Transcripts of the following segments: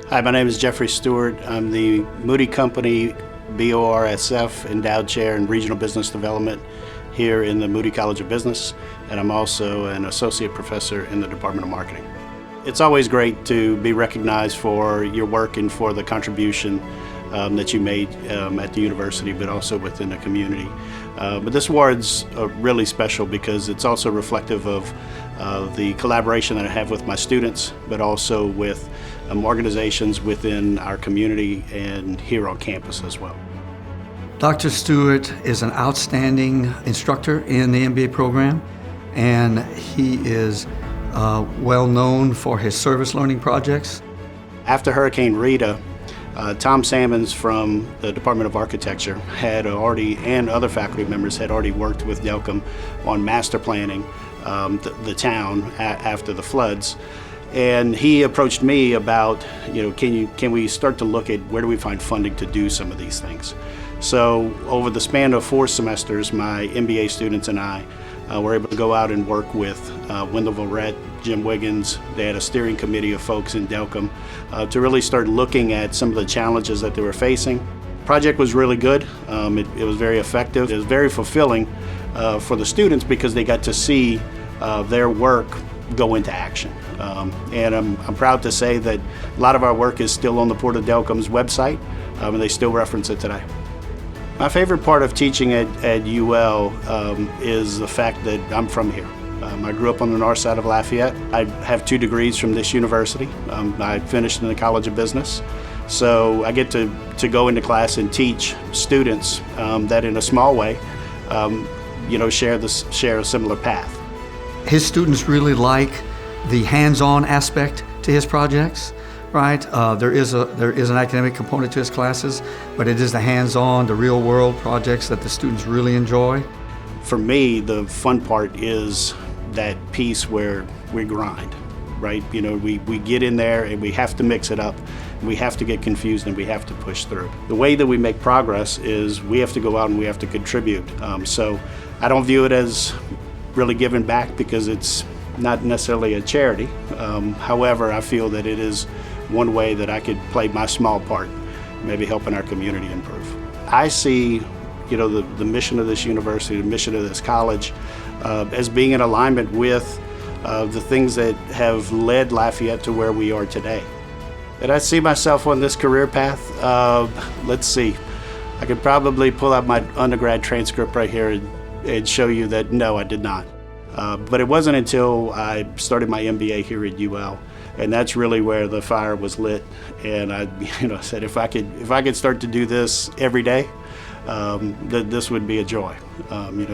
Hi, my name is Geoffrey Stewart. I'm the Moody Company BORSF Endowed Chair in Regional Business Development here in the Moody College of Business, and I'm also an Associate Professor in the Department of Marketing. It's always great to be recognized for your work and for the contribution that you made at the university, but also within the community. But this award's really special because it's also reflective of the collaboration that I have with my students, but also with organizations within our community and here on campus as well. Dr. Stewart is an outstanding instructor in the MBA program, and he is well known for his service learning projects. After Hurricane Rita, Tom Sammons from the Department of Architecture had already, and other faculty members had already worked with Delcom on master planning the town after the floods. And he approached me about, can we start to look at where do we find funding to do some of these things? So over the span of 4 semesters, my MBA students and I were able to go out and work with Wendell Verrett, Jim Wiggins. They had a steering committee of folks in Delcom to really start looking at some of the challenges that they were facing. The project was really good. It was very effective. It was very fulfilling for the students because they got to see their work go into action. And I'm proud to say that a lot of our work is still on the Port of Delcom's website, and they still reference it today. My favorite part of teaching at UL is the fact that I'm from here. I grew up on the north side of Lafayette. I have 2 degrees from this university. I finished in the College of Business. So I get to go into class and teach students that in a small way, share a similar path. His students really like the hands-on aspect to his projects, right? There is an academic component to his classes, but it is the hands-on, the real-world projects that the students really enjoy. For me, the fun part is that piece where we grind, right? We get in there and we have to mix it up. We have to get confused and we have to push through. The way that we make progress is we have to go out and we have to contribute. So I don't view it as really giving back because it's not necessarily a charity. However, I feel that it is one way that I could play my small part, maybe helping our community improve. I see, the mission of this university, the mission of this college, as being in alignment with the things that have led Lafayette to where we are today. Did I see myself on this career path? Let's see. I could probably pull out my undergrad transcript right here and show you that no, I did not. But it wasn't until I started my MBA here at UL, and that's really where the fire was lit. And I, said if I could start to do this every day, this would be a joy.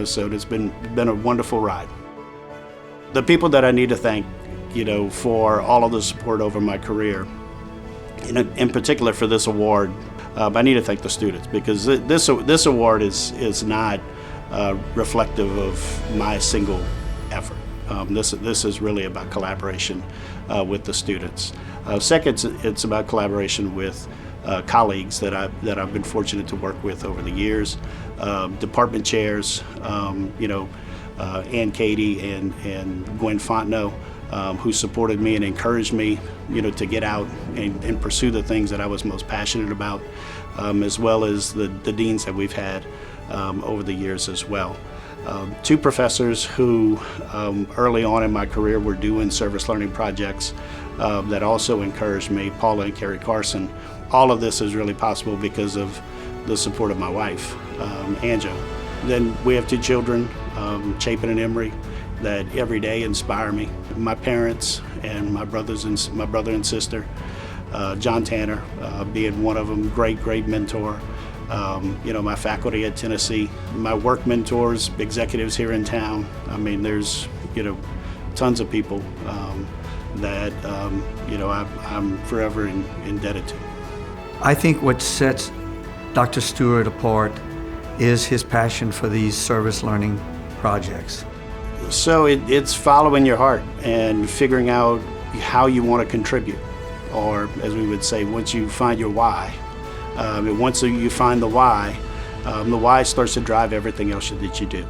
So it's been a wonderful ride. The people that I need to thank, for all of the support over my career, in particular for this award, I need to thank the students because this award is not reflective of my single effort. This is really about collaboration with the students. Second, it's about collaboration with colleagues that I've been fortunate to work with over the years, department chairs, Ann Katie and Gwen Fontenot, who supported me and encouraged me, to get out and pursue the things that I was most passionate about, as well as the deans that we've had over the years as well. 2 professors who early on in my career were doing service learning projects that also encouraged me, Paula and Carrie Carson. All of this is really possible because of the support of my wife, Anjo. Then we have 2 children, Chapin and Emery, that every day inspire me. My parents and my brother and sister, John Tanner being one of them, great mentor. My faculty at Tennessee, my work mentors, executives here in town. I mean, there's, tons of people that, I'm forever indebted to. I think what sets Dr. Stewart apart is his passion for these service learning projects? So it's following your heart and figuring out how you want to contribute, or as we would say, once you find your why. And once you find the why starts to drive everything else that you do.